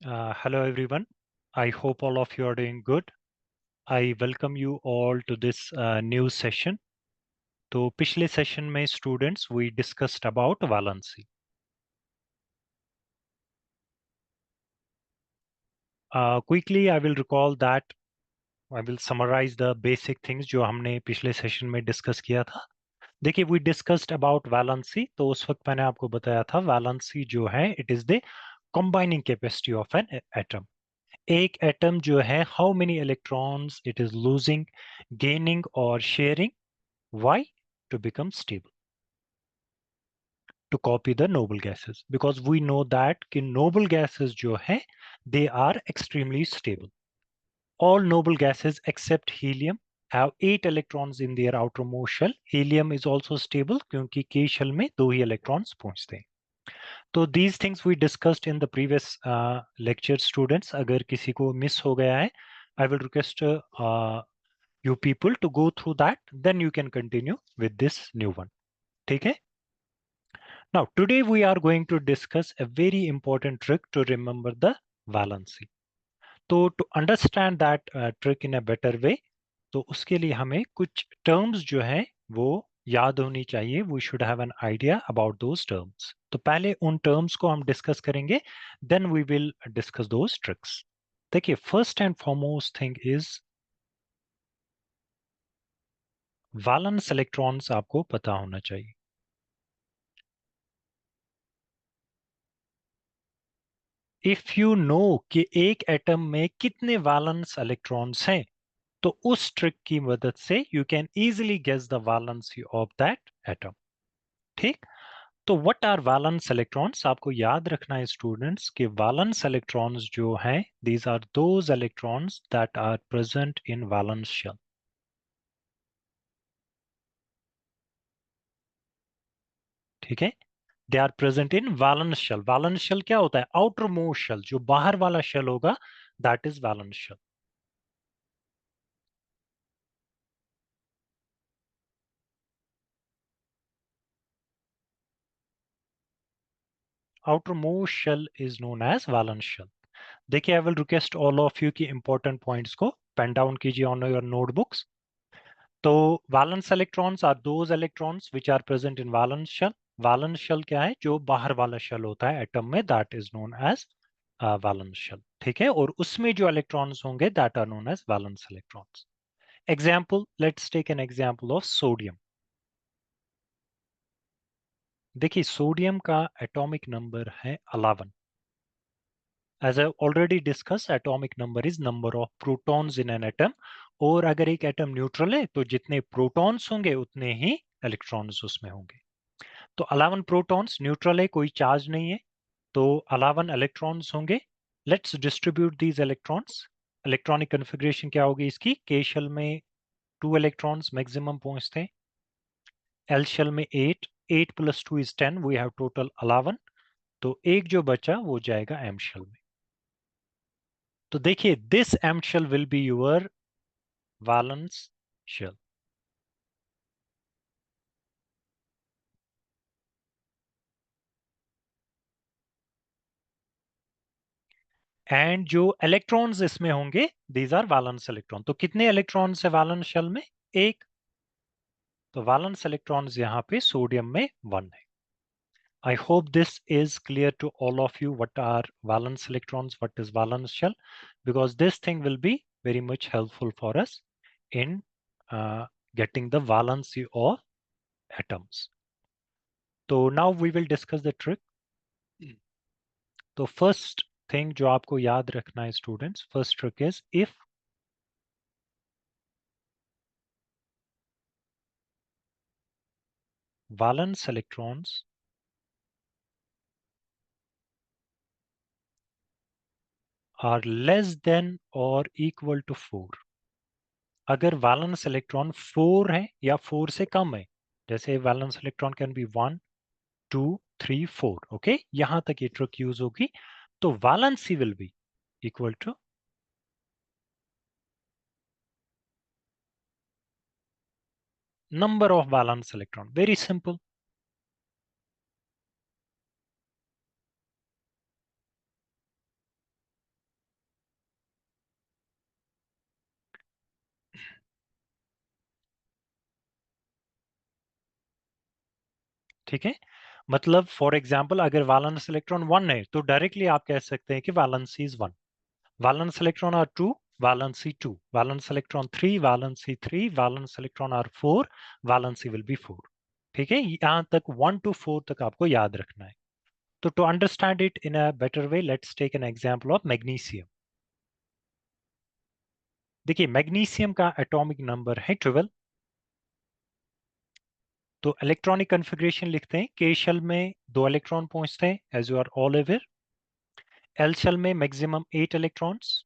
Hello everyone. I hope all of you are doing good. I welcome you all to this new session. तो पिछले session में students we discussed about valency. Quickly I will recall that I will summarize the basic things जो हमने पिछले session में discuss किया था. देखिए we discussed about valency. तो उस वक्त मैंने आपको बताया था valency जो है it is the combining capacity of an atom. एक एटम जो है how many electrons it is losing, gaining or sharing. Why? To become stable. To copy the noble gases. Because we know that कि noble gases जो है they are extremely stable. All noble gases except helium have 8 electrons in their outermost shell. Helium is also stable क्योंकि K shell में 2 ही electrons पहुंचते हैं. तो these things we discussed in the previous lecture students. अगर किसी को miss हो गया है, I will request you people to go through that. Then you can continue with this new one. ठीक है? Now, today we are going to discuss a very important trick to remember the valency. तो to understand that trick in a better way, तो उसके लिए हमें कुछ terms जो है वो याद होनी चाहिए. We should have an idea about those terms. तो पहले उन terms को हम discuss करेंगे. Then we will discuss those tricks. देखिए, first and foremost thing is valence electrons आपको पता होना चाहिए. इफ यू नो कि एक एटम में कितने वैलेंस इलेक्ट्रॉन्स हैं तो उस ट्रिक की मदद से you can easily guess the valency of that atom. ठीक. तो व्हाट आर वैलेंस इलेक्ट्रॉन्स आपको याद रखना है स्टूडेंट्स कि वैलेंस इलेक्ट्रॉन्स जो हैं these are those electrons that are present in valence shell. ठीक है. They are present in valence shell. Valence shell क्या होता है? आउटर मोस्ट शेल, जो बाहर वाला शेल होगा that is valence shell. outermost shell is known as valence shell. देखिए, I will request all of you कि important points को pen down कीजिए on your notebooks. तो valence electrons are those electrons which are present in valence shell. valence shell क्या है? जो बाहर वाला shell होता है atom में, that is known as valence shell. ठीक है. और उसमें जो electrons होंगे that are known as valence electrons. Example, let's take an example of sodium. देखिए, सोडियम का एटॉमिक नंबर है 11. As I already discussed, atomic number is number of protons in an atom. और अगर एक एटम न्यूट्रल है तो जितने protons होंगे उतने ही इलेक्ट्रॉन्स उसमें होंगे. तो 11 प्रोटॉन्स, न्यूट्रल है, कोई चार्ज नहीं है, तो 11 इलेक्ट्रॉन्स होंगे. Let's distribute these electrons. Electronic configuration क्या होगी इसकी? के शेल में 2 इलेक्ट्रॉन्स मैक्सिमम पहुंचते हैं. एल शेल में 8. 8 + 2 = 10. We have total 11. तो एक जो बचा वो जाएगा एम शेल में. तो देखिए, this M shell will be your valence shell. And जो इलेक्ट्रॉन्स इसमें होंगे दीज आर वैलेंस इलेक्ट्रॉन. तो कितने इलेक्ट्रॉन्स है वैलेंस शेल में? एक. तो वैलेंस इलेक्ट्रॉन्स यहाँ पे सोडियम में 1 है. I hope this is clear to all of you what are valence electrons, what is valence shell, because this thing will be very much helpful for us in getting the valency of atoms. So now we will discuss the trick. तो first thing जो आपको याद रखना है students, first trick is if valence electrons are less than or equal to 4. अगर valence electron 4 है या 4 से कम है, जैसे valence electron can be 1 2 3 4. Okay, यहां तक ये ट्रिक यूज होगी. तो valency will be equal to number of valence electron. Very simple. ठीक है, मतलब फॉर एग्जाम्पल अगर वैलेंस इलेक्ट्रॉन 1 है तो डायरेक्टली आप कह सकते हैं कि valency is 1, valence electron are 2, valency 2, valence electron 3, valency 3, valence electron are 4, valency will be 4. ठीक है, यहां तक 1 to 4 तक आपको याद रखना है। तो to understand it in a better way, let's take an example of magnesium. देखिए मैग्नीशियम का एटॉमिक नंबर है 12। तो इलेक्ट्रॉनिक कन्फिग्रेशन लिखते हैं, के शेल में 2 इलेक्ट्रॉन पहुंचते हैं as you are all aware, L shell में maximum 8 electrons,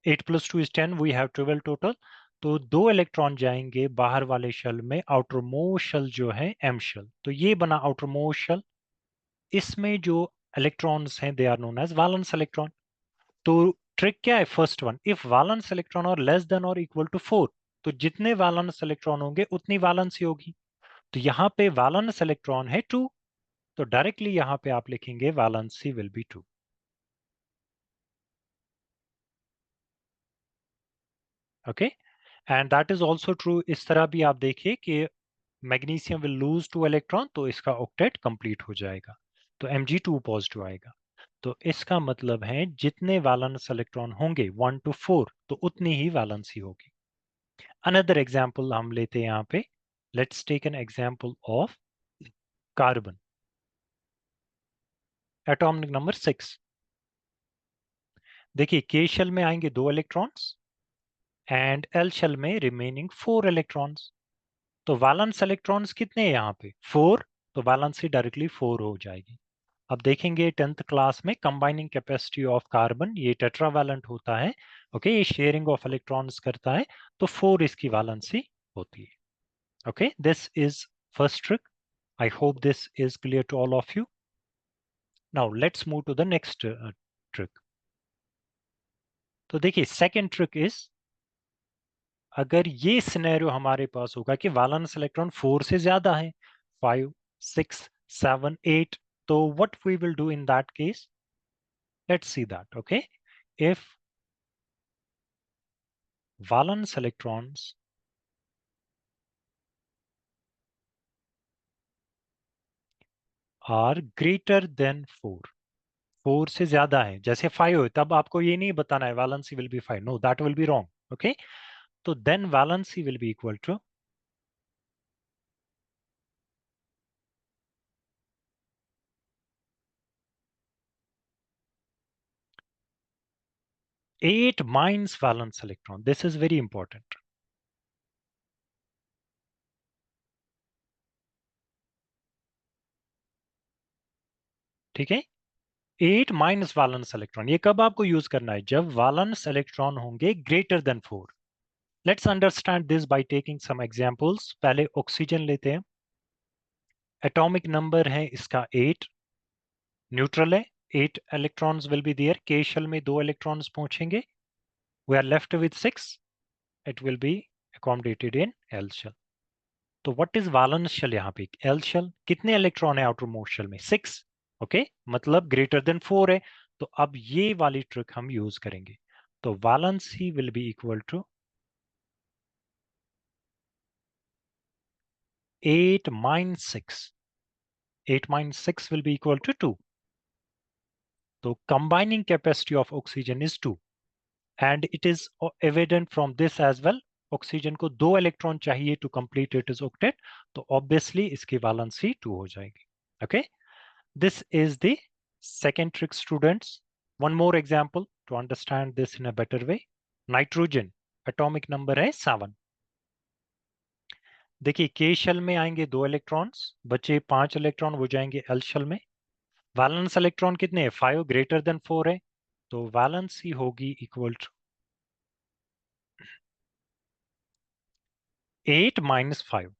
8 + 2 is 10, we have 12 total. तो 2 इलेक्ट्रॉन जाएंगे बाहर वाले शेल में, आउटर मोस्ट शेल जो है एम शेल, तो ये बना आउटर मोस्ट शेल। इसमें जो इलेक्ट्रॉन्स हैं they are known as valence electron. तो ट्रिक क्या है, first one, if valence electron are less than or equal to 4, तो जितने वैलेंस इलेक्ट्रॉन होंगे उतनी वैलेंसी होगी। तो यहाँ पे वैलेंस इलेक्ट्रॉन है 2, तो डायरेक्टली यहाँ पे आप लिखेंगे valency will B 2। Okay, and that is also true, इस तरह भी आप देखिए कि मैग्नीशियम विल लूज 2 इलेक्ट्रॉन, तो इसका ऑक्टेट कंप्लीट हो जाएगा, तो Mg2 पॉजिटिव आएगा। तो इसका मतलब है जितने वैलेंस इलेक्ट्रॉन होंगे 1 to 4, तो उतनी ही वैलेंसी होगी। अनदर एग्जांपल हम लेते हैं यहाँ पे, let's take an example of carbon, atomic number 6। देखिए के शेल में आएंगे 2 इलेक्ट्रॉन्स एंड एल शेल में रिमेनिंग 4 इलेक्ट्रॉन्स। तो वैलेंस इलेक्ट्रॉन्स कितने हैं यहाँ पे 4, तो वैलेंसी डायरेक्टली 4 हो जाएगी। अब देखेंगे 10th क्लास में कंबाइनिंग कैपेसिटी ऑफ कार्बन, ये टेट्रावैलेंट होता है। ओके, ये शेयरिंग ऑफ इलेक्ट्रॉन्स करता है, तो 4 इसकी वैलेंसी होती है। Okay, this is first trick. I hope this is clear to all of you. Now let's move to the next trick. तो देखिए सेकेंड ट्रिक इज, अगर ये सिनेरियो हमारे पास होगा कि वैलेंस इलेक्ट्रॉन 4 से ज्यादा है, 5, 6, 7, 8, तो what we will do in that case, let's see that. Okay, if valence electrons are greater than 4, 4 से ज्यादा है, जैसे 5 हो तब आपको ये नहीं बताना है valency will be 5, no, that will be wrong. Okay, तो then valency will be equal to 8 minus valence electron. This is very important. ठीक है, 8 माइनस वैलेंस इलेक्ट्रॉन, ये कब आपको यूज करना है, जब वैलेंस इलेक्ट्रॉन होंगे greater than 4। Let's understand this by taking some examples. पहले ऑक्सीजन लेते हैं, एटॉमिक नंबर है इसका 8, न्यूट्रल है, 8 electrons will be there, K shell में 2 इलेक्ट्रॉन्स पहुंचेंगे, we are left with 6, it will be accommodated in L shell. तो what is valence shell, यहाँ पे एल शेल, कितने इलेक्ट्रॉन है आउटर मोस्ट शेल में 6। ओके, मतलब ग्रेटर देन 4 है, तो अब ये वाली ट्रिक हम यूज करेंगे। तो valency will be equal to 8 minus 6, 8 minus 6 will be equal to 2. So combining capacity of oxygen is 2, and it is evident from this as well, oxygen को 2 इलेक्ट्रॉन चाहिए to complete it is octet, तो obviously इसकी valency 2 हो जाएगी। Okay, this is the second trick, students. One more example to understand this in a better way. Nitrogen, atomic number है 7। देखिए K shell में आएंगे 2 इलेक्ट्रॉन्स, बचे 5 इलेक्ट्रॉन, वो जाएंगे एल शेल में। वैलेंस इलेक्ट्रॉन कितने हैं, 5 ग्रेटर देन 4 है, तो वैलेंसी होगी equal to 8 minus 5,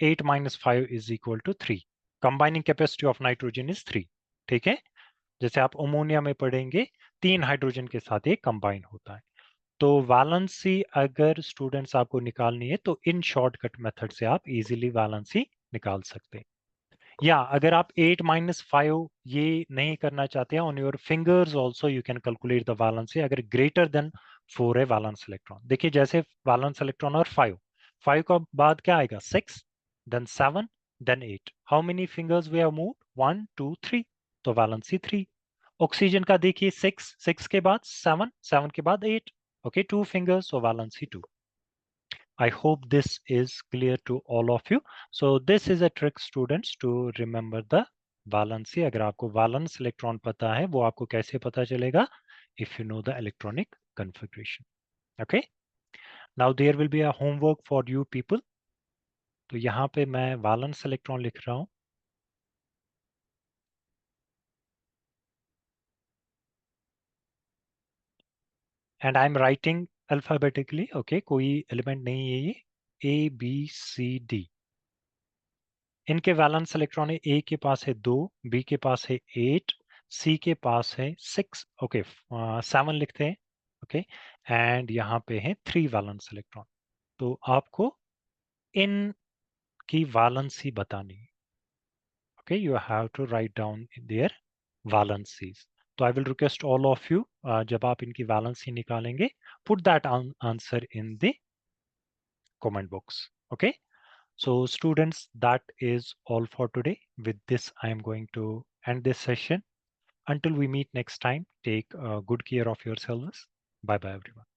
8 minus 5 is equal to 3। Combining capacity of nitrogen is 3। ठीक है, जैसे आप अमोनिया में पढ़ेंगे 3 हाइड्रोजन के साथ ये कंबाइन होता है। तो वैलेंसी अगर स्टूडेंट्स आपको निकालनी है तो इन शॉर्टकट मेथड से आप इजीली वैलेंसी निकाल सकते हैं। या अगर आप 8 minus 5 ये नहीं करना चाहते हैं, on your fingers also you can calculate the valency, अगर ग्रेटर देन 4 है वैलेंस इलेक्ट्रॉन। देखिए जैसे वैलेंस इलेक्ट्रॉन और 5, 5 का बाद क्या आएगा 6, then 7, then 8. How many fingers we have moved? 1, 2, 3. तो valency 3. ऑक्सीजन का देखिए 6, 6 के बाद 7, 7 के बाद 8. Okay, 2 fingers, so valency 2. I hope this is clear to all of you. So this is a trick, students, to remember the valency. अगर आपको valence electron पता है, वो आपको कैसे पता चलेगा? If you know the electronic configuration. Okay. Now there will be a homework for you people. तो यहाँ पे मैं valence electron लिख रहा हूँ. And I'm writing alphabetically. Okay, कोई element नहीं है ये. A, B, C, D. इनके वैलेंस इलेक्ट्रॉन है. ए के पास है 2, बी के पास है 8, सी के पास है 6. ओके, 7 लिखते हैं. ओके, एंड यहाँ पे है 3 वैलेंस इलेक्ट्रॉन. तो आपको इन की वैलेंसी बतानी है. Okay, you have to write down their valencies. तो I will request all of you, जब आप इनकी वैलेंसी निकालेंगे, put that answer in the comment box. Okay. So students, that is all for today. With this, I am going to end this session. Until we meet next time, take good care of yourselves. Bye bye everyone.